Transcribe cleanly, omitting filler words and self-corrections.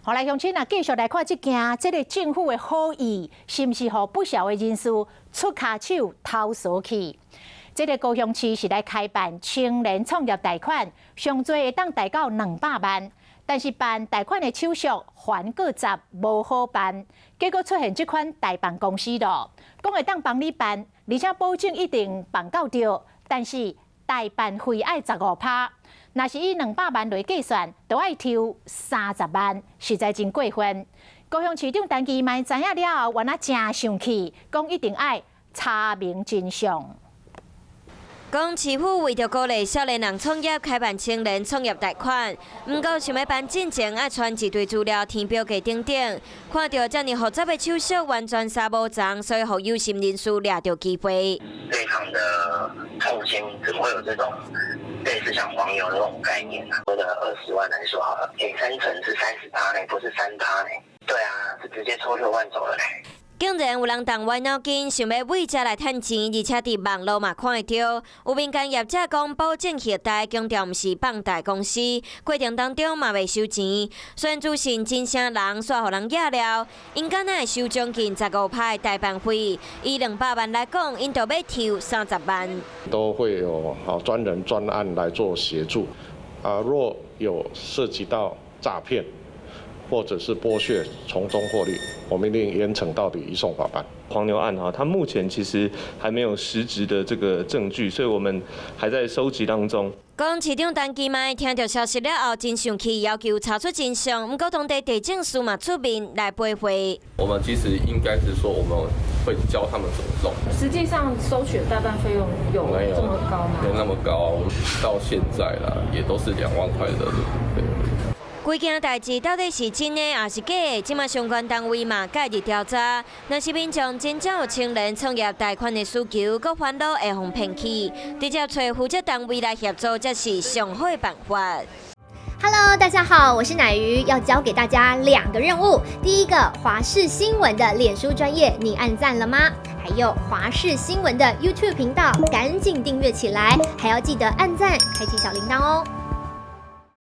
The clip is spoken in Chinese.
好，来乡亲啊，继续来看这件这个政府的好意，是不是让不少的人士出卡手偷索去？这个高雄市是来开办青年创业贷款，上最会当贷到200万，但是办贷款的手续还个杂，无好办，结果出现这款代办公司咯，讲会当帮你办，而且保证一定办到着，但是代办费要15%。若是以200万来计算，就要抽30万，实在真过分。高雄市长陈其迈知影了后，原来真生气，讲一定要查明真相。讲市府为着鼓励少年人创业，开办青年创业贷款，不过想要办进前要传一堆资料填表格等等，看到这么复杂的手续，完全杀无踪，所以让有心人士抓到机会。非常的痛心，怎么会有这种类似像黄牛的这种概念呢？说的20万来说好了，给3成是30%呢，不是3%呢？对啊，是直接抽6万走了呢。竟然有人动歪脑筋，想要为这来趁钱，而且伫网络嘛看会到。有民间业者讲，保证携贷强调毋是放贷公司，过程当中嘛未收钱。虽然主信真啥人煞互人惹了，因敢若会收将近15%的代办费。以200万来讲，因就要抽30万。都会有专人专案来做协助。若有涉及到诈骗，或者是剥削，从中获利，我们一定严惩到底，移送法办。黄牛案它目前其实还没有实质的这个证据，所以我们还在收集当中。讲市长陈其迈听到消息了后，真生气，要求查出真相。不过当地地政司嘛出面来驳回。我们其实应该是说，我们会教他们怎么弄。实际上收取的代办费用有这么高吗？没那么高，到现在啦，也都是2万块的费用。规件代志到底是真的还是假的？即马相关单位嘛介入调查。若是民众真正有青年创业贷款的需求，搁烦恼会互骗去，直接找负责单位来协助，才是上好的办法。Hello， 大家好，我是乃瑜，要教给大家2个任务。第一个，华视新闻的脸书专页，你按赞了吗？还有华视新闻的 YouTube 频道，赶紧订阅起来，还要记得按赞，开启小铃铛哦。